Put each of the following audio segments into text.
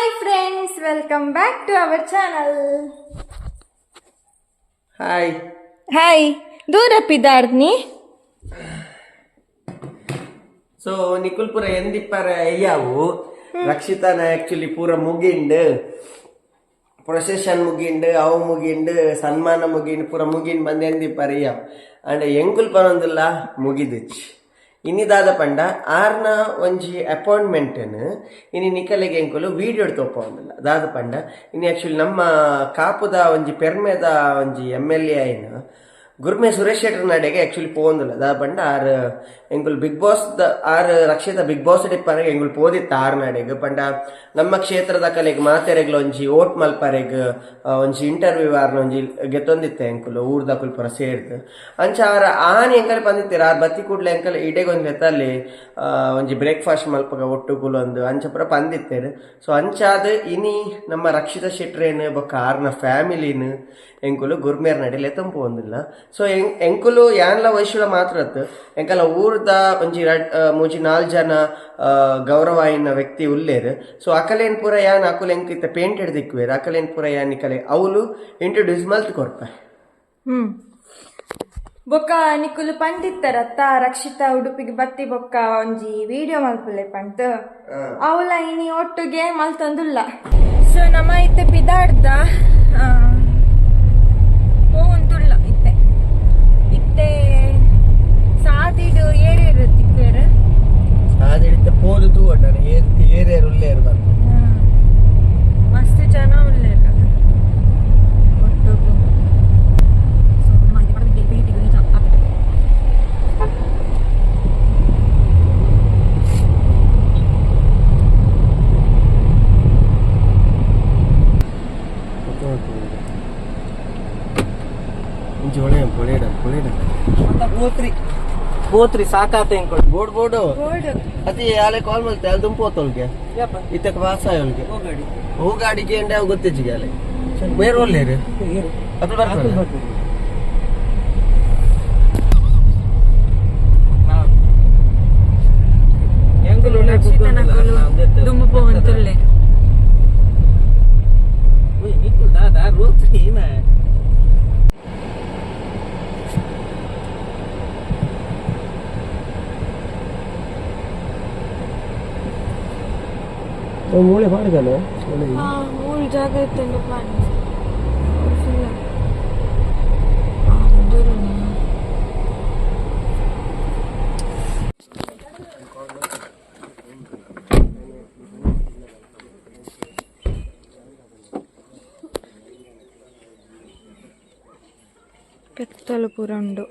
Hi friends, welcome back to our channel. Hi. Dura pidarni. So Nikul pura endi para ayyavu Rakshitana actually pura mugindu procession mugindu avu mugindu sanmana mugindu pura mugin bande endi para ayyav and enkul panondilla mugidich inni dada panda arna onji appointment inni nikalege enkulu video topondilla dada panda inni actually namma kapuda onji permeda onji MLA ayina Gurme Suresh Shettar ನಡೆಗೆ actually ಪೋಂದಿಲ್ಲ ದಾ ಪಂಡ R ಎಂಗುಲ್ big boss R ರಕ್ಷಿತ big boss ಡಿಪ್ಪರೆಗೆ ಎಂಗುಲ್ ಪೋದಿತ್ತ R ನಡೆಗೆ ಪಂಡ ನಮ್ಮ ಕ್ಷೇತ್ರದ ಕಲೆಗೆ ಮಾತೆರೆಗ್ಲ ಒಂಜಿ vote ಮಲ್ಪರೆಗ್ ಒಂಜಿ ಇಂಟರ್ವ್ಯೂ ಆರ್ನ ಒಂಜಿ ಗೆತ್ತೊಂದಿತ್ತೆ ಎಂಕುಲು ಊರ್ದ ಕುಲ್ಪುರ ಸೇರ್ದು ಅಂಚ ಆರ್ ಆನಿ ಎಂಕಲ್ ಬಂದಿತ್ತೀರ ಆರ್ ಬತ್ತಿ ಕೂಡ್ಲೆ ಎಂಕಲ್ ಇಡೆಗೆ ಒಂದು ಹೆತ್ತಲ್ಲಿ ಒಂಜಿ ಬ್ರೇಕ್ಫಾಸ್ಟ್ ಮಲ್ಪಗ ಒಟ್ಟು ಕುಲೊಂದು ಅಂಚ ಪುರ ಬಂದಿತ್ತೇರು ಸೊ ಅಂಚಾದ ಇನಿ ನಮ್ಮ ರಕ್ಷಿತ ಶೆಟ್ರೇನು ಬೊಕ್ಕ ಆರ್ನ ಫ್ಯಾಮಿಲಿನು ಎಂಕುಲು ಗುರ್ಮೇರ್ ನಡಿಲೆ ತಂಪು ಒಂದಿಲ್ಲ ಸೊ ಎಂಕುಲು ಯಾನ್ಲ ವಯಸ್ಸುಲ ಮಾತ್ರ ಎಂಕಲ ಊರ್ದ ಒಂಜಿ ಮೂಜಿ 4 ಜನ ಗೌರವಾಯಿನ ವ್ಯಕ್ತಿ ಉಲ್ಲೇರು ಸೊ ಅಕಲೇನ್ ಪೂರ ಯಾನ್ ಅಕುಲ್ ಎಂಕ್ ಇತ್ತ ಪೇಂಟೆಡ್ ದಿಕ್ವೇರು ಅಕಲೇನ್ ಪೂರ ಯಾನ್ ಇಕಲೆ ಅವಳು ಇಂಟ್ರೊಡ್ಯೂಸ್ ಮಲ್ತ್ ಕೊಡ್ಪ ಬೊಕ್ಕ ನಿಕುಲು ಪಂಡಿತ್ತರತ್ತ ರಕ್ಷಿತಾ ಉಡುಪಿಗೆ ಬತ್ತಿ ಬೊಕ್ಕ ಒಂಜಿ ವಿಡಿಯೋ ಮಲ್ಪುಲೆ ಪಂಟ್ ಅವಳ ಇನಿ ಒಟ್ಟುಗೆ ಮಲ್ತೊಂದುಲ್ಲ ಸೊ ನಮ್ಮ ಇತ್ತೆ ಪಿದಾಡ್ದ ಪೋಂದುಲ್ಲ ಇತ್ತೆ ಇತ್ತೆ ಸಾದಿಡು ಏರೇರು ತಿಕ್ಕೇರು ಸಾದಿಡಿತ್ತ ಪೋದು ತೂವಣ್ಣನ ಏರೇರು ಉಲ್ಲೇರು ಬಂದು ಮಸ್ತ್ ಜನ ಉಲ್ಲೇರು ಒಟ್ಟುಗು ಸೊ ನಮ್ಮ ಇತ್ತೆ ಪಡಬಿದ್ದೆ ಪೇಟಿಗೆ ಬೋತ್ರಿ ಸಾಕಾತ ಬೋರ್ಡ್ ಬೋರ್ಡು ಅತಿ ಯಾಲೆ ಕಾಲ್ ಮಾಡ್ತೆ ಅಲ್ಲಿ ದುಂಪೋತೊಳ್ಗೆ ಇತ್ತಕ್ಕೆ ವಾಸ ಅವಳಿಗೆ ಹೂಗಾಡಿಗೆ ಎಂಡೆ ಅವು ಗೊತ್ತಿಜ್ಜಿಗೆ ಅಲೆ ಬೇರೆ ಒಳ್ಳೆಯರು ಅದು ಬರ್ತದೆ ಮೂಳೆ ಮಾಡಿದಲ್ಲ ಮೂರು ಜಾಗ ಇತ್ತು ಕೆತ್ತಲು ಪೂರ ಉಂಡು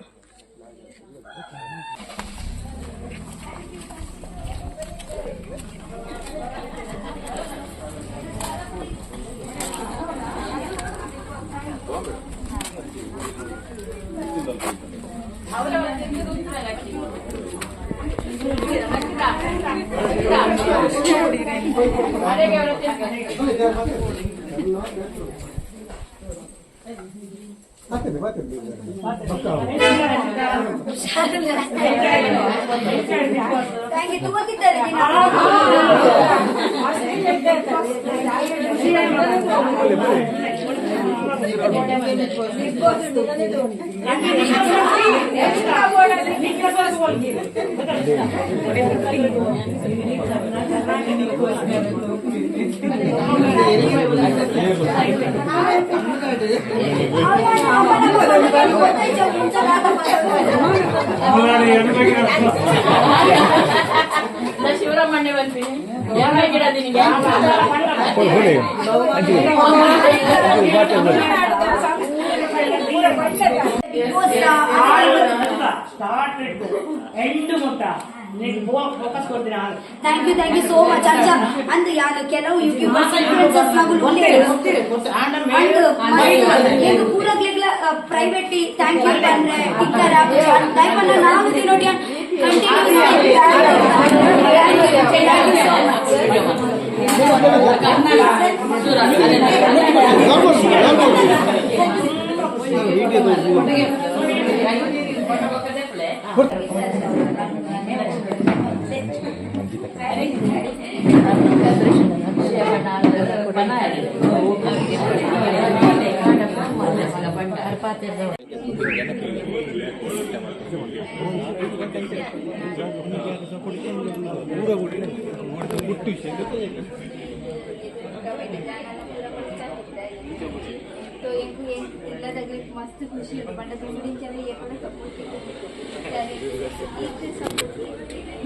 ಶಿವರಾಮಣ್ಣ ಬರ್ತೀನಿ ಥ್ಯಾಂಕ್ ಯು ಸೋ ಮಚ್ ಅಜ್ಜ ಅಂದ್ರೆ ಯಾರು ಕೆಲವು ಯೂಟ್ಯೂಬರ್ಸ್ ಇನ್ಫ್ಲುಯೆನ್ಸರ್ಸ್ ನಗುಲು ಏನು ಪೂರಗ್ಲೆಗ್ಲ ಪ್ರೈವೇಟ್ ಥ್ಯಾಂಕ್ ಯು ಅಂದ್ರೆ ಟಿಕ್ಕರ್ ದಯಪನ್ನ ನಾವು ತಿನ್ನೋಡಿ ಕಂಟಿನ್ಯೂ तो ಎಲ್ಲ దగ్గర ಮಸ್ತ್ ಖುಷಿ ಬಂಡ ದುಡಿಂಚೆಲ್ಲ ಏಕಡೆ ಸಪೋರ್ಟ್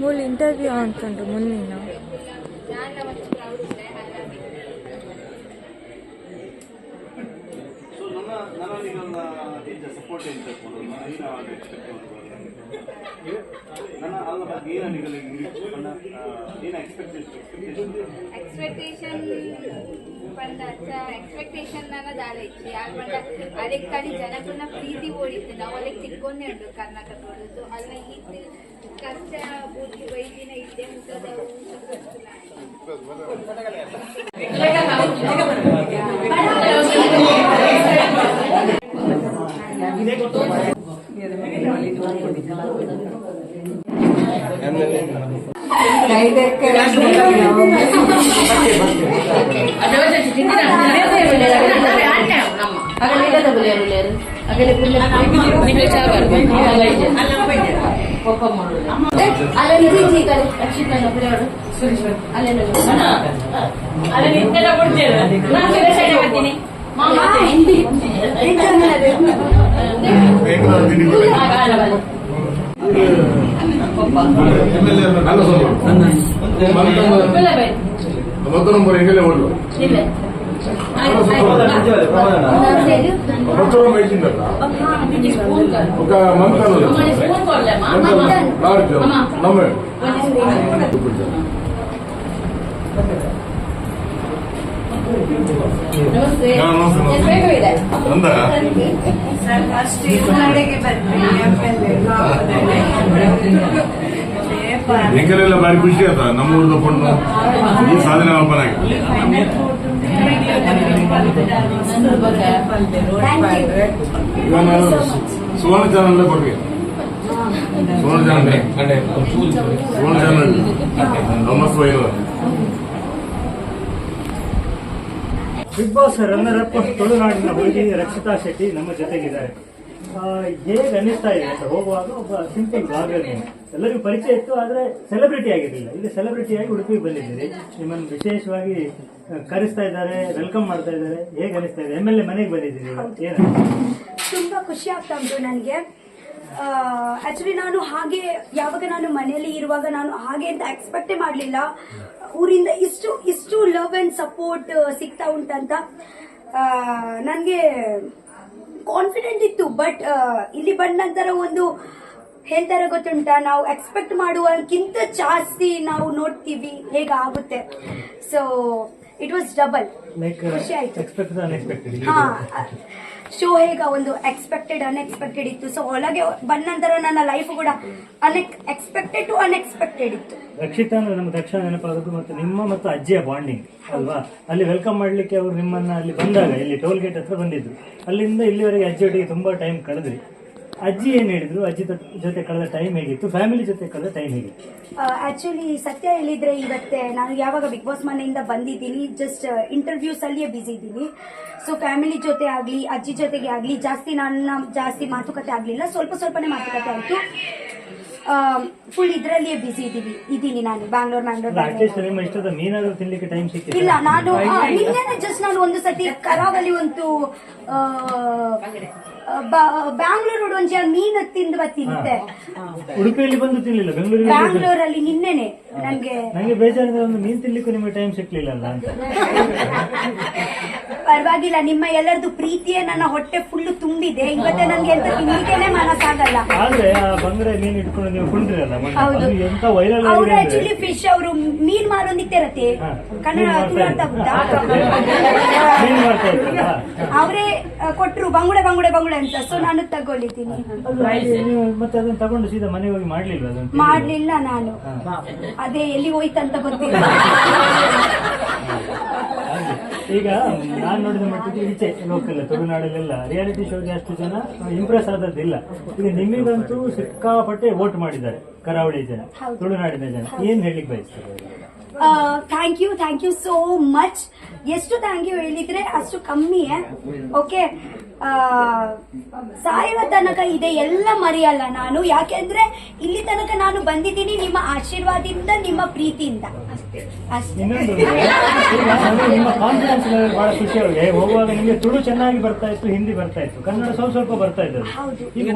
ಮೂಲ ಇಂಟರ್ವ್ಯೂ ಅಂತುಂಟು ಮುನ್ನಿನ ನಾನು ಮತ್ತು ಪ್ರೌಡ್ ಇದೆ ಸೊ ನನ್ನ ಸಪೋರ್ಟ್ ಅಂತ ನನ್ನ ಅಲ್ಲ ಬಗ್ಗೆ ಏನು एक्सपेक्टेशन एक्सपेक्टेशन ನನ್ನ ದಾಲೈತಿ ಯಾಕಂದ್ರೆ ಅದಕ್ಕೆ ಕಡಿ ಜನಕನ್ನ ಪ್ರೀತಿ ಓಡಿತ್ತು ನಾವು ಅದಕ್ಕೆ ತಿಳ್ಕೊಂಡೇ ಉಂಟು ಕರ್ನಾಟಕದವರು ಅಲ್ಲ ಈ ಕಷ್ಟ ಬೂಟಿ ವೈದಿನ ಇದ್ದೇ ಮುಟ್ಟದವು ಹೆಂಗಲೆಲ್ಲ ಬಾರಿ ಖುಷಿ ಆಯ್ತ ನಮ್ಮೂರು ತಗೊಂಡು ಈ ಸಾಧನೆ ಓಪನ್ ಆಗಿ ಈಗ ನಾನು ಸುವರ್ಣ ಚಾನಲ್ ಕೊಡ್ರಿ ಸುವರ್ಣ ಚಾನಲ್ ನಮಸ್ತೆ ಬಿಗ್ ಬಾಸ್ ರನ್ನರ್ ಅಪ್ ತುಳುನಾಡಿನ ಹುಡುಗಿ ರಕ್ಷಿತಾ ಶೆಟ್ಟಿ ನಮ್ಮ ಜೊತೆಗಿದ್ದಾರೆ. ಹೇಗೆ ಅನ್ನಿಸ್ತಾ ಇದೆ ಅಂತ ಹೋಗುವಾಗ ಒಬ್ಬ ಸಿಂಪಲ್ ಬ್ಲಾಗರ್ ನೀವು ಎಲ್ಲರಿಗೂ ಪರಿಚಯ ಇತ್ತು, ಆದರೆ ಸೆಲೆಬ್ರಿಟಿ ಆಗಿರಲಿಲ್ಲ. ಈಗ ಸೆಲೆಬ್ರಿಟಿಯಾಗಿ ಉಡುಪಿಗೆ ಬಂದಿದ್ದೀರಿ, ನಿಮ್ಮನ್ನು ವಿಶೇಷವಾಗಿ ಕರೆಸ್ತಾ ಇದ್ದಾರೆ, ವೆಲ್ಕಮ್ ಮಾಡ್ತಾ ಇದ್ದಾರೆ. ಹೇಗೆ ಅನ್ನಿಸ್ತಾ ಇದೆ? MLA ಮನೆಗೆ ಬಂದಿದ್ದೀರಿ, ಏನು ತುಂಬಾ ಖುಷಿ ಆಗ್ತಾ ಉಂಟು ನನಗೆ. ಆಕ್ಚುಲಿ ನಾನು ಹಾಗೆ ಯಾವಾಗ ನಾನು ಮನೆಯಲ್ಲಿ ಇರುವಾಗ ನಾನು ಹಾಗೆ ಅಂತ ಎಕ್ಸ್ಪೆಕ್ಟೇ ಮಾಡಲಿಲ್ಲ. ಊರಿಂದ ಇಷ್ಟು ಲವ್ ಅಂಡ್ ಸಪೋರ್ಟ್ ಸಿಗ್ತಾ ಉಂಟಂತ ನನಗೆ ಕಾನ್ಫಿಡೆಂಟ್ ಇತ್ತು. ಬಟ್ ಇಲ್ಲಿ ಬಂದ ನಂತರ ಒಂದು ಹೇಳ್ತಾರೆ ಗೊತ್ತುಂಟ, ನಾವು ಎಕ್ಸ್ಪೆಕ್ಟ್ ಮಾಡುವಕ್ಕಿಂತ ಜಾಸ್ತಿ ನಾವು ನೋಡ್ತೀವಿ ಹೇಗಾಗುತ್ತೆ. ಸೊ ಇಟ್ ವಾಸ್ ಡಬಲ್ ಖುಷಿ ಆಯ್ತು. ಹಾ, ಶೋ ಹೇಗ ಒಂದು ಎಕ್ಸ್ಪೆಕ್ಟೆಡ್ ಅನ್ಎಕ್ಸ್ಪೆಕ್ಟೆಡ್ ಇತ್ತು. ಸೊ ಒಳಗೆ ಬಂದ ನಂತರ ನನ್ನ ಲೈಫ್ ಕೂಡ ಎಕ್ಸ್ಪೆಕ್ಟೆಡ್ ಟು ಅನ್ಎಕ್ಸ್ಪೆಕ್ಟೆಡ್ ಇತ್ತು. ರಕ್ಷಿತಾ ಅಂದ್ರೆ ನಮ್ಗೆ ತಕ್ಷಣ ನೆನಪಾಗೋದು ಮತ್ತು ನಿಮ್ಮ ಮತ್ತು ಅಜ್ಜಿಯ ಬಾಂಡಿಂಗ್ ಅಲ್ವಾ. ಅಲ್ಲಿ ವೆಲ್ಕಮ್ ಮಾಡ್ಲಿಕ್ಕೆ ಅವರು ನಿಮ್ಮನ್ನ ಅಲ್ಲಿ ಬಂದಾಗ ಇಲ್ಲಿ ಟೋಲ್ ಗೇಟ್ ಹತ್ರ ಬಂದಿದ್ರು. ಅಲ್ಲಿಂದ ಇಲ್ಲಿವರೆಗೆ ಅಜ್ಜಿಯೊಟ್ಟಿಗೆ ತುಂಬಾ ಟೈಮ್ ಕಳೆದ್ರಿ. ಅಜ್ಜಿ ಏನ್ ಹೇಳಿದ್ರು? ಅಜ್ಜಿ ಜೊತೆ ಕಳೆದ ಟೈಮ್ ಹೇಗಿತ್ತು? ಫ್ಯಾಮಿಲಿ ಜೊತೆ ಕಳೆದ ಟೈಮ್ ಹೇಗಿತ್ತು? ಆಕ್ಚುಲಿ ಸತ್ಯ ಹೇಳಿದ್ರೆ ಇವತ್ತೆ ನಾನು ಯಾವಾಗ ಬಿಗ್ ಬಾಸ್ ಮನೆಯಿಂದ ಬಂದಿದ್ದೀನಿ, ಜಸ್ಟ್ ಇಂಟರ್ವ್ಯೂಸ್ ಅಲ್ಲಿಯೇ ಬಿಸಿ ಇದ್ದೀನಿ. ಸೊ ಫ್ಯಾಮಿಲಿ ಜೊತೆ ಆಗ್ಲಿ ಅಜ್ಜಿ ಜೊತೆಗೆ ಆಗ್ಲಿ ಜಾಸ್ತಿ ಮಾತುಕತೆ ಆಗ್ಲಿಲ್ಲ. ಸ್ವಲ್ಪನೇ ಮಾತುಕತೆ ಆಯ್ತು. ಫುಲ್ ಇದ್ರಲ್ಲಿಯೇ ಬಿಸಿ ಇದ್ದೀನಿ ನಾನು. ಬ್ಯಾಂಗ್ಳೂರ್ ನಿಮ್ಮ ಇಷ್ಟದ ಮೀನಾದ್ರೂ ತಿನ್ಲಿಕ್ಕೆ ಟೈಮ್ ಸಿಕ್ಕಿಲ್ಲ? ಇಲ್ಲ, ನಾನು ನಿನ್ನೆ ಜಸ್ಟ್ ನಾನು ಒಂದು ಸತಿ ಕರಾವಳಿ ಒಂದು ಬ್ಯಾಂಗ್ಳೂರ್ ಒಂಚ ಮೀನು ತಿಂದು ಬರ್ತಿದ್ದೆ. ಉಡುಪಿಯಲ್ಲಿ ಬಂದು ತಿನ್ಲಿಲ್ಲ? ಬ್ಯಾಂಗ್ಳೂರಲ್ಲಿ ನಿನ್ನೆನೆ ನಂಗೆ ಬೇಜಾರಿದ್ರೆ ಒಂದು ಮೀನ್ ತಿನ್ಲಿಕ್ಕೂ ನಿಮಗೆ ಟೈಮ್ ಸಿಕ್ಲಿಲ್ಲ ಅಂತ. ಪರವಾಗಿಲ್ಲ, ನಿಮ್ಮ ಎಲ್ಲರದು ಪ್ರೀತಿಯೇ ನನ್ನ ಹೊಟ್ಟೆ ಫುಲ್ ತುಂಬಿದೆ. ಇವತ್ತೆ ನನ್ಗೆ ಎಂತ ತಿನ್ಲಿಕ್ಕೇನೆ ಮನಸ್ಸಾಗಲ್ಲ. ಆದ್ರೆ ಆ ಬಂಗ್ರೆ ಮೀನ್ ಇಟ್ಕೊಂಡು ನೀವು ಕುಂಡ್ರಲ್ಲ, ಹೌದು. ಎಂತ ವೈರಲ್ ಅವ್ರು ಆಕ್ಚುಲಿ ಫಿಶ್ ಅವರು ಮೀನ್ ಮಾರೋಂದಿಕ್ಕೆ ಇರತ್ತೆ. ಕನ್ನಡ ತುಳು ಮೀನ್ ಮಾಡ್ತಾ ಇದ್ರಲ್ಲ, ಅವರೇ ಕೊಟ್ರು ಬಂಗುಡೆ ಅಂತ. ಸೊ ನಾನು ತಗೊಳ್ಳಿದ್ದೀನಿ. ನೀವು ಮತ್ತೆ ಅದನ್ನ ತಗೊಂಡು ಸೀದಾ ಮನೆಗೆ ಹೋಗಿ ಮಾಡ್ಲಿಲ್ವ? ಅದನ್ನು ಮಾಡ್ಲಿಲ್ಲ ನಾನು. ಅದೇ ಎಲ್ಲಿ ಹೋಯ್ತಂತ ಗೊತ್ತಿಲ್ಲ. ಈಗ ನಾನ್ ನೋಡಿದ ಮಟ್ಟಿಗೆ ಈಚೆ ಲೋಕಲ್ ತುಳುನಾಡಲ್ಲೆಲ್ಲ ರಿಯಾಲಿಟಿ ಶೋಗೆ ಅಷ್ಟು ಜನ ಇಂಪ್ರೆಸ್ ಆದದ್ದಿಲ್ಲ. ಈಗ ನಿಮಗಂತೂ ಸಿಕ್ಕಾಪಟ್ಟೆ ವೋಟ್ ಮಾಡಿದ್ದಾರೆ ಕರಾವಳಿ ಜನ, ತುಳುನಾಡಿನ ಜನ. ಏನ್ ಹೇಳಿಕ್ ಬಯಸ್ತಾರೆ? Thank you so much. ಎಷ್ಟು ಥ್ಯಾಂಕ್ ಯು ಹೇಳಿದ್ರೆ ಅಷ್ಟು ಕಮ್ಮಿಯೇ. ಓಕೆ, ಸಾಯುವ ತನಕ ಇದೆ ಎಲ್ಲ ಮರೆಯಲ್ಲ ನಾನು. ಯಾಕೆಂದ್ರೆ ಇಲ್ಲಿ ತನಕ ನಾನು ಬಂದಿದ್ದೀನಿ ನಿಮ್ಮ ಆಶೀರ್ವಾದದಿಂದ, ನಿಮ್ಮ ಪ್ರೀತಿಯಿಂದ ಅಷ್ಟೇ. ಇನ್ನೊಂದು ಈಗ ನಿಮ್ಮ ಕಾನ್ಫಿಡೆನ್ಸ್ ಬಹಳ ಖುಷಿ ಆಗಿದೆ. ಹೋಗುವಾಗ ನಿಮಗೆ ತುಳು ಚೆನ್ನಾಗಿ ಬರ್ತಾ ಇತ್ತು, ಹಿಂದಿ ಬರ್ತಾ ಇತ್ತು, ಕನ್ನಡ ಸ್ವಲ್ಪ ಬರ್ತಾ ಇದ್ದದ್ದು. ಹೌದು. ಈಗ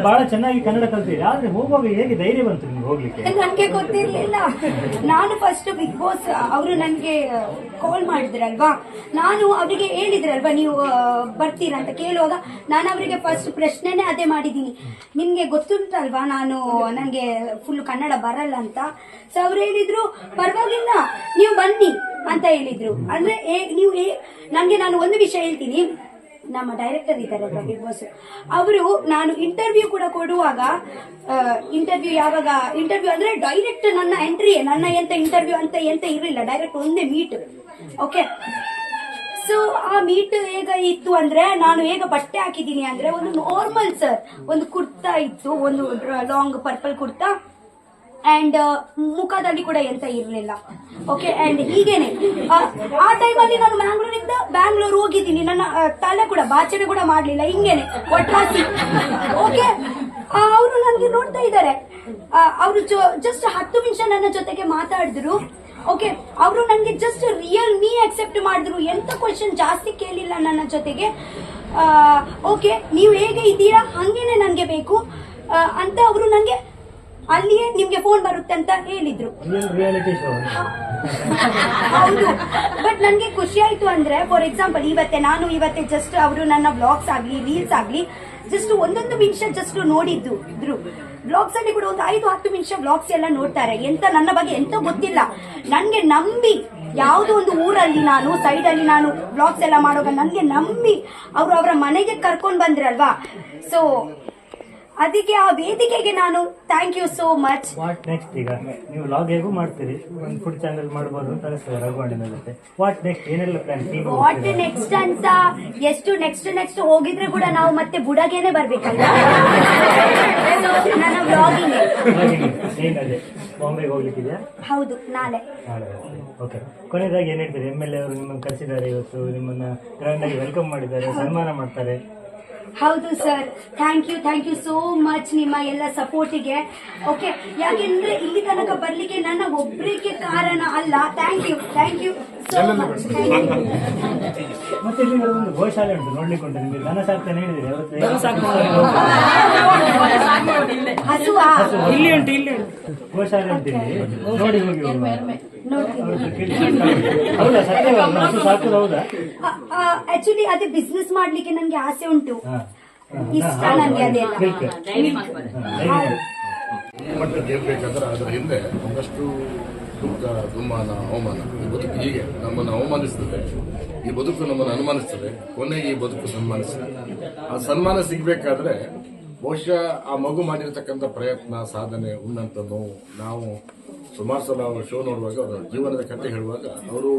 ಬಹಳ ಚೆನ್ನಾಗಿ ಕನ್ನಡ ಕಲ್ತಿದ್ದೀರಿ. ಆದ್ರೆ ಹೋಗುವಾಗ ಹೇಗೆ ಧೈರ್ಯ ಬಂತು ನಿಮ್ಗೆ ಹೋಗ್ಲಿಕ್ಕೆ? ನನ್ಗೆ ಗೊತ್ತಿರ್ಲಿಲ್ಲ. ನಾನು ಫಸ್ಟ್ ಬಿಗ್ ಬಾಸ್ ಅವರು ನನ್ಗೆ ಕಾಲ್ ಮಾಡಿದ್ರಲ್ವಾ, ನಾನು ಅವರಿಗೆ ಹೇಳಿದ್ರಲ್ವಾ ನೀವು ಬರ್ತೀರಾ ಅಂತ ಕೇಳುವಾಗ ನಾನು ಅವರಿಗೆ ಫಸ್ಟ್ ಪ್ರಶ್ನೆನೇ ಅದೇ ಮಾಡಿದ್ದೀನಿ. ನಿಮ್ಗೆ ಗೊತ್ತುಂಟಲ್ವಾ ನಂಗೆ ಫುಲ್ ಕನ್ನಡ ಬರಲ್ಲ ಅಂತ. ಸೊ ಅವ್ರು ಹೇಳಿದ್ರು ಪರವಾಗಿಲ್ಲ ನೀವು ಬನ್ನಿ ಅಂತ ಹೇಳಿದ್ರು. ಅಂದ್ರೆ ನಾನು ಒಂದು ವಿಷಯ ಹೇಳ್ತೀನಿ. ನಮ್ಮ ಡೈರೆಕ್ಟರ್ ಇದ್ದಾರೆ ಬಿಗ್ ಬಾಸ್ ಅವರು, ನಾನು ಇಂಟರ್ವ್ಯೂ ಕೂಡ ಕೊಡುವಾಗ ಇಂಟರ್ವ್ಯೂ ಅಂದ್ರೆ ಡೈರೆಕ್ಟ್ ನನ್ನ ಎಂಟ್ರಿ, ನನ್ನ ಎಂತ ಇಂಟರ್ವ್ಯೂ ಅಂತ ಎಂತ ಇರಲಿಲ್ಲ, ಡೈರೆಕ್ಟ್ ಒಂದೇ ಮೀಟ್. ಓಕೆ, ಸೊ ಆ ಮೀಟ್ ಹೇಗ ಇತ್ತು ಅಂದ್ರೆ, ನಾನು ಹೇಗ ಬಟ್ಟೆ ಹಾಕಿದ್ದೀನಿ ಅಂದ್ರೆ ಒಂದು ನಾರ್ಮಲ್ ಸರ್, ಒಂದು ಕುರ್ತಾ ಇತ್ತು, ಒಂದು ಲಾಂಗ್ ಪರ್ಪಲ್ ಕುರ್ತಾ, ಅಂಡ್ ಮುಖದಲ್ಲಿ ಕೂಡ ಎಂತ ಇರಲಿಲ್ಲ. ಓಕೆ, ಅಂಡ್ ಹೀಗೇನೆ ಆ ಟೈಮಲ್ಲಿ ನಾನು ಬ್ಯಾಂಗ್ಳೂರ್ ಹೋಗಿದ್ದೀನಿ. ನನ್ನ ತಲೆ ಕೂಡ ಬಾಚಣೆ ಕೂಡ ಮಾಡ್ಲಿಲ್ಲ, ಹಿಂಗೇನೆ ಒಟ್ರಾಸಿ. ಓಕೆ, ಅವರು ನನಗೆ ನೋಡ್ತಾ ಇದ್ದಾರೆ. ಅವರು ಜಸ್ಟ್ 10 ನಿಮಿಷ ನನ್ನ ಜೊತೆಗೆ ಮಾತಾಡಿದ್ರು. ಓಕೆ, ಅವರು ನನಗೆ ಜಸ್ಟ್ ರಿಯಲ್ ಮೀ ಅಕ್ಸೆಪ್ಟ್ ಮಾಡಿದ್ರು. ಎಂತ ಕ್ವಶನ್ ಜಾಸ್ತಿ ಕೇಳಿಲ್ಲ ನನ್ನ ಜೊತೆಗೆ. ಓಕೆ, ನೀವು ಹೇಗೆ ಇದ್ದೀರಾ ಹಂಗೇನೆ ನನಗೆ ಬೇಕು ಅಂತ ಅವರು ನನಗೆ ಅಲ್ಲಿಯೇ ನಿಮ್ಗೆ ಫೋನ್ ಬರುತ್ತೆ ಅಂತ ಹೇಳಿದ್ರು. ಹೌದು, ಬಟ್ ನನ್ಗೆ ಖುಷಿ ಆಯ್ತು ಅಂದ್ರೆ, ಫಾರ್ ಎಕ್ಸಾಂಪಲ್ ಇವತ್ತೇ ಜಸ್ಟ್ ಅವರು ನನ್ನ ಬ್ಲಾಗ್ಸ್ ಆಗ್ಲಿ ರೀಲ್ಸ್ ಆಗ್ಲಿ ಜಸ್ಟ್ ಒಂದೊಂದು ನಿಮಿಷ ಜಸ್ಟ್ ನೋಡಿದ್ರು. ಬ್ಲಾಗ್ಸ್ ಅಲ್ಲಿ ಕೂಡ ಒಂದು 5-10 ನಿಮಿಷ ಬ್ಲಾಗ್ಸ್ ಎಲ್ಲ ನೋಡ್ತಾರೆ. ನನ್ನ ಬಗ್ಗೆ ಎಂತ ಗೊತ್ತಿಲ್ಲ, ನನ್ಗೆ ನಂಬಿ ಯಾವುದೋ ಒಂದು ಊರಲ್ಲಿ ಸೈಡ್ ಅಲ್ಲಿ ನಾನು ಬ್ಲಾಗ್ಸ್ ಎಲ್ಲ ಮಾಡುವಾಗ ನನ್ಗೆ ನಂಬಿ ಅವರ ಮನೆಗೆ ಕರ್ಕೊಂಡ್ ಬಂದ್ರಲ್ವಾ. ಸೊ ಅದಕ್ಕೆ ಆ ವೇದಿಕೆಗೆ ನಾನು thank you so much. What next? ಈಗ ನೀವು ಲಾಗ್ ಹೇಗೂ ಮಾಡ್ತೀರಿ, ಒಂದು ಫುಡ್ ಚಾನಲ್ ಮಾಡಬಹುದು ಅಂತ ಅನಿಸ್ತದೆ ರಘುವಾಣಿನ ಜೊತೆ. What next? ಏನೆಲ್ಲ ಪ್ಲಾನ್? ವಾಟ್ ನೆಕ್ಸ್ಟ್ ಅಂತ ಎಷ್ಟು ನೆಕ್ಸ್ಟ್ ಹೋಗಿದ್ರೆ ಕೂಡ ನಾವು ಮತ್ತೆ ಬುಡಗೇನೆ ಬರ್ಬೇಕಲ್ಲ. ನನ್ನ ವ್ಲಾಗಿಂಗ್ ಏನದೆ ಬಾಂಬೆಗೆ ಹೋಗ್ಲಿಕ್ಕಿದೆಯಾ? ಹೌದು, ನಾಳೆ. ಓಕೆ, ಕೊನೆಯದಾಗಿ ಏನ್ ಹೇಳ್ತೀರಿ? MLA ಅವರು ನಿಮ್ಮನ್ನು ಕರೆಸಿದ್ದಾರೆ, ಇವತ್ತು ನಿಮ್ಮನ್ನ ಗ್ರ್ಯಾಂಡ್ ಆಗಿ ವೆಲ್ಕಮ್ ಮಾಡಿದ್ದಾರೆ, ಸನ್ಮಾನ ಮಾಡ್ತಾರೆ. ಹೌದು sir, thank you so much ನಿಮ್ಮ ಎಲ್ಲ ಸಪೋರ್ಟಿಗೆ. ಓಕೆ, ಯಾಕೆಂದ್ರೆ ಇಲ್ಲಿ ತನಕ ಬರ್ಲಿಕ್ಕೆ ನನ್ನ ಒಬ್ಬರಿಗೆ ಕಾರಣ ಅಲ್ಲ. Thank you so much. ಮತ್ತೆ ಇಲ್ಲಿ ಒಂದು ಗೋಶಾಲೆ ಉಂಟು ನೋಡ್ಲಿಕ್ಕೆ ಉಂಟು. ನಿಮಗೆ ದನ ಸಾಕ್ತಾನೆ ಹೇಳಿದ್ರೆ ಇಲ್ಲಿ ಉಂಟು ಗೋಶಾಲೆ ಉಂಟು, ಇಲ್ಲಿ ನೋಡಿ ಹೋಗಿ. ಹೌದಾ? ಸತ್ಯ ಹಸು ಸಾಕುದು ಹೌದಾ? ಆಕ್ಚುಲಿ ಅದೇ ಬಿಸ್ನೆಸ್ ಮಾಡ್ಲಿಕ್ಕೆ ನನ್ಗೆ ಆಸೆ ಉಂಟು, ಇಷ್ಟ ನನ್ಗೆ ಅದೆಲ್ಲ. ಮಟ್ಟಕ್ಕೆ ಗೆಲ್ಬೇಕಾದ್ರೆ ಅದರ ಹಿಂದೆ ಒಂದಷ್ಟು ದುಃಖ, ದುಮ್ಮಾನ, ಅವಮಾನ. ಈ ಬದುಕು ಹೀಗೆ ನಮ್ಮನ್ನು ಅವಮಾನಿಸ್ತದೆ, ಈ ಬದುಕು ನಮ್ಮನ್ನು ಅನುಮಾನಿಸ್ತದೆ, ಕೊನೆಗೆ ಈ ಬದುಕು ಸನ್ಮಾನಿಸ್ತದೆ. ಆ ಸನ್ಮಾನ ಸಿಗ್ಬೇಕಾದ್ರೆ ಬಹುಶಃ ಆ ಮಗು ಮಾಡಿರ್ತಕ್ಕಂಥ ಪ್ರಯತ್ನ, ಸಾಧನೆ, ಉನ್ನತ ನೋವು. ನಾವು ಸುಮಾರು ಸಲ ಅವರು ಶೋ ನೋಡುವಾಗ, ಅವರ ಜೀವನದ ಕಥೆ ಹೇಳುವಾಗ, ಅವರು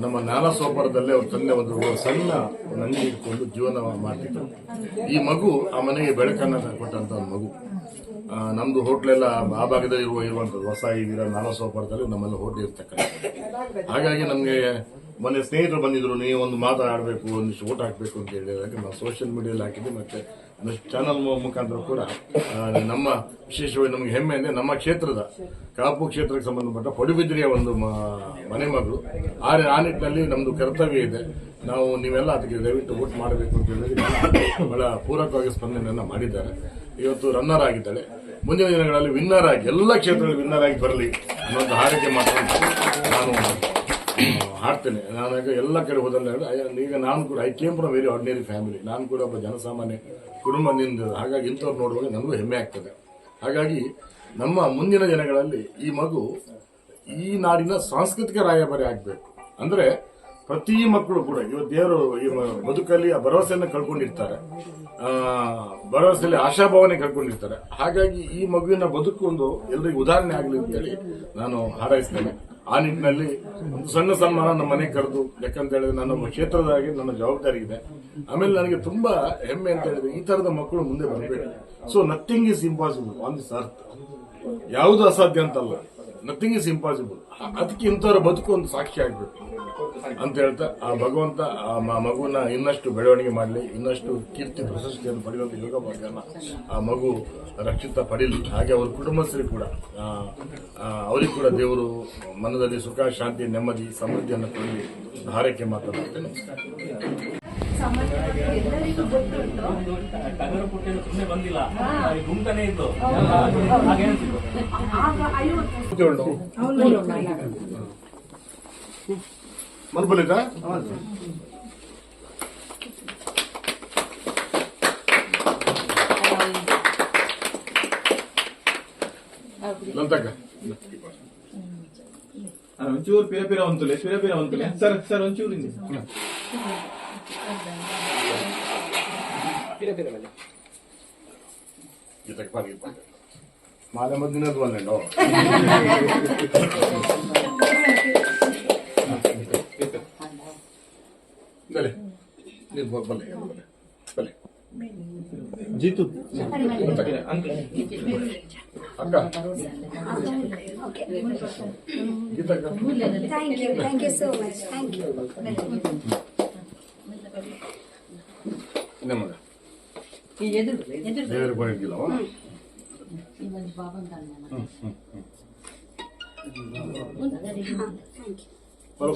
ನಮ್ಮ ನಾನಾ ಸೋಪಾರದಲ್ಲೇ ಅವ್ರ ತಂದೆ ಒಂದು ಸಣ್ಣ ಅಂಗಡಿ ಇಟ್ಕೊಂಡು ಜೀವನ ಮಾಡ್ತಿದ್ರು. ಈ ಮಗು ಆ ಮನೆಗೆ ಬೆಳಕನ್ನು ಕೊಟ್ಟಂತ ಒಂದು ಮಗು. ನಮ್ದು ಹೋಟ್ಲೆಲ್ಲ ಆ ಭಾಗದಲ್ಲಿ ಇರುವಂತದ್ದು ಹೊಸ ಇದೀರ ನಾನಾ ಸೋಪಾರದಲ್ಲಿ ನಮ್ಮಲ್ಲಿ ಹೋಟ್ಲ್ ಇರ್ತಕ್ಕಂಥ. ಹಾಗಾಗಿ ನಮ್ಗೆ ಮೊನ್ನೆ ಸ್ನೇಹಿತರು ಬಂದಿದ್ರು, ನೀವು ಒಂದು ಮಾತಾಡಬೇಕು, ಒಂದಿಷ್ಟು ಓಟ್ ಹಾಕಬೇಕು ಅಂತ ಹೇಳಿದಾಗ ನಾವು ಸೋಷಿಯಲ್ ಮೀಡಿಯಲ್ಲಿ ಹಾಕಿದ್ವಿ. ಮತ್ತೆ ಚಾನಲ್ ಮುಖಾಂತರ ಕೂಡ ನಮ್ಮ ವಿಶೇಷವಾಗಿ ನಮಗೆ ಹೆಮ್ಮೆ ಅಂದ್ರೆ ನಮ್ಮ ಕ್ಷೇತ್ರದ ಕಾಪು ಕ್ಷೇತ್ರಕ್ಕೆ ಸಂಬಂಧಪಟ್ಟ ಪಡುಬಿದ್ರಿಯ ಒಂದು ಮನೆ ಮಗಳು. ಆ ನಿಟ್ಟಿನಲ್ಲಿ ನಮ್ದು ಕರ್ತವ್ಯ ಇದೆ. ನಾವು ನೀವೆಲ್ಲ ಅದಕ್ಕೆ ದಯವಿಟ್ಟು ವೋಟ್ ಮಾಡಬೇಕು ಅಂತ ಹೇಳಿದ್ರೆ ಬಹಳ ಪೂರಕವಾಗಿ ಸ್ಪಂದನೆಯನ್ನ ಮಾಡಿದ್ದಾರೆ. ಇವತ್ತು ರನ್ನರ್ ಆಗಿದ್ದಾಳೆ, ಮುಂದಿನ ದಿನಗಳಲ್ಲಿ ವಿನ್ನರ್ ಆಗಿ ಎಲ್ಲ ಕ್ಷೇತ್ರಗಳಲ್ಲಿ ವಿನ್ನರ್ ಆಗಿ ಬರಲಿ ಅನ್ನೋದು ಹಾರೈಕೆ ಮಾತ್ರ ನಾನು ಹಾಡ್ತೇನೆ. ನಾನು ಎಲ್ಲ ಕಡೆ ಹೋದಲ್ಲ. ಈಗ ನಾನು ಕೂಡ I came from very ordinary family. ನಾನು ಕೂಡ ಒಬ್ಬ ಜನಸಾಮಾನ್ಯ ಕುಟುಂಬದಿಂದ. ಹಾಗಾಗಿ ಇಂಥವ್ರು ನೋಡುವಾಗ ನನಗೂ ಹೆಮ್ಮೆ ಆಗ್ತದೆ. ಹಾಗಾಗಿ ನಮ್ಮ ಮುಂದಿನ ದಿನಗಳಲ್ಲಿ ಈ ಮಗು ಈ ನಾಡಿನ ಸಾಂಸ್ಕೃತಿಕ ರಾಯಭಾರಿ ಆಗಬೇಕು. ಅಂದ್ರೆ ಪ್ರತಿ ಮಕ್ಕಳು ಕೂಡ ಇವತ್ತು ದೇವರು ಈ ಬದುಕಲ್ಲಿ ಆ ಭರವಸೆಯನ್ನು ಕಳ್ಕೊಂಡಿರ್ತಾರೆ, ಭರವಸೆಯಲ್ಲಿ ಆಶಾಭಾವನೆ ಕಳ್ಕೊಂಡಿರ್ತಾರೆ. ಹಾಗಾಗಿ ಈ ಮಗುವಿನ ಬದುಕು ಒಂದು ಎಲ್ಲರಿಗೂ ಉದಾಹರಣೆ ಆಗಲಿ ಅಂತೇಳಿ ನಾನು ಹಾರೈಸ್ತೇನೆ. ಆ ನಿಟ್ಟಿನಲ್ಲಿ ಒಂದು ಸಣ್ಣ ಸನ್ಮಾನ ನಮ್ಮ ಮನೆಗೆ ಕರೆದು, ಯಾಕಂತ ಹೇಳಿದ್ರೆ ನನ್ನ ಕ್ಷೇತ್ರದಾಗಿ ನನ್ನ ಜವಾಬ್ದಾರಿ ಇದೆ. ಆಮೇಲೆ ನನಗೆ ತುಂಬಾ ಹೆಮ್ಮೆ ಅಂತ ಹೇಳಿದ್ರೆ ಈ ತರದ ಮಕ್ಕಳು ಮುಂದೆ ಬರಬೇಕು. So nothing is impossible on this earth. ಯಾವುದು ಅಸಾಧ್ಯ ಅಂತಲ್ಲ. Nothing is impossible. ಅದಕ್ಕೆ ಇಂಥವ್ರ ಬದುಕು ಒಂದು ಸಾಕ್ಷಿ ಆಗ್ಬೇಕು ಅಂತ ಹೇಳ್ತಾ ಆ ಭಗವಂತ ಆ ಮಗುವನ್ನ ಇನ್ನಷ್ಟು ಬೆಳವಣಿಗೆ ಮಾಡಲಿ, ಇನ್ನಷ್ಟು ಕೀರ್ತಿ ಪ್ರಶಸ್ತಿಯನ್ನು ಪಡೆಯುವಂತ ಯೋಗ ಭಾಗ್ಯನ ಆ ಮಗು ರಕ್ಷಿತ ಪಡೀಲಿ. ಹಾಗೆ ಅವ್ರ ಕುಟುಂಬಸ್ಥರಿಗೆ ಕೂಡ ಅವರಿಗೆ ಕೂಡ ದೇವರು ಮನದಲ್ಲಿ ಸುಖ, ಶಾಂತಿ, ನೆಮ್ಮದಿ, ಸಮೃದ್ಧಿಯನ್ನು ಕೊಡಲಿ ಹಾರೈಕೆ ಮಾತನಾಡ್ತೇನೆ. ಟಗರು ಪುಟ್ಟೆಲ್ಲ ಸುಮ್ಮನೆ ಬಂದಿಲ್ಲ, ಗುಂಪನೇ ಇತ್ತು. ಹಾಗೆ ಅನ್ಸಿತ್ತು. ಮಲ್ಪಲಿಕ ನಂತಕ ಒಂಚೂರು ಪಿರ ಒಂತುಲೆ ಸರ್ ಸರ್ ಒಂಚೂರು ಮಾಲೆ ಮದ್ದಿನದು ಬಂದೇನೋ ಬಲೆ ಬಲೆ ಬಲೆ ಜೀತು ಅಕ್ಕ ಗೀತಕ್ಕ thank you so much, thank you. ಮಗ ದೇವರು ಬಂದಿದ್ದಿಲ್ಲವ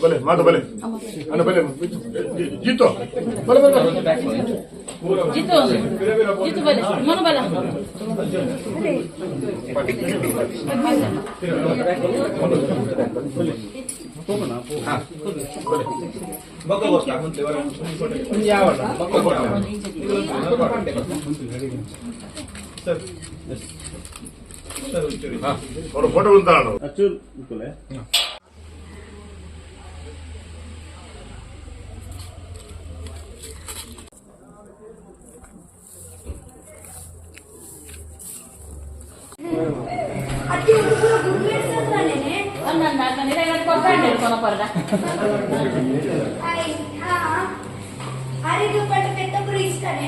ಬಲೆ ಮಾತು ಬಲೆ ಅಣ್ಣ ಬಲೆ ಜೀತು ಬಲೆ ಬಲೆ ಅವರು ಫೋಟೋ ಉಂಟಾಡು అరిదు పట్టు పెద్ద పురి ఇస్తానే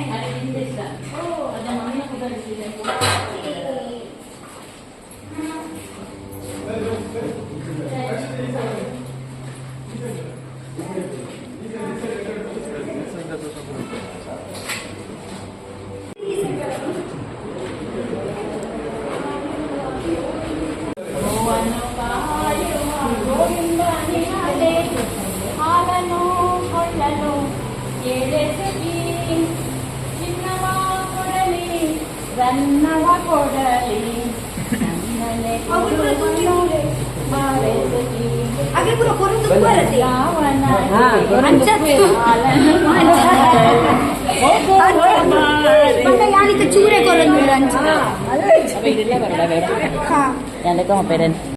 ರನ್ನವ ಕೊಡಲಿ ಹಾಗೆ ಪೂರ ಕೊರದು ಬರುತ್ತೆ ಯಾನಿಕ ಚೂರೆ ಕೊರದು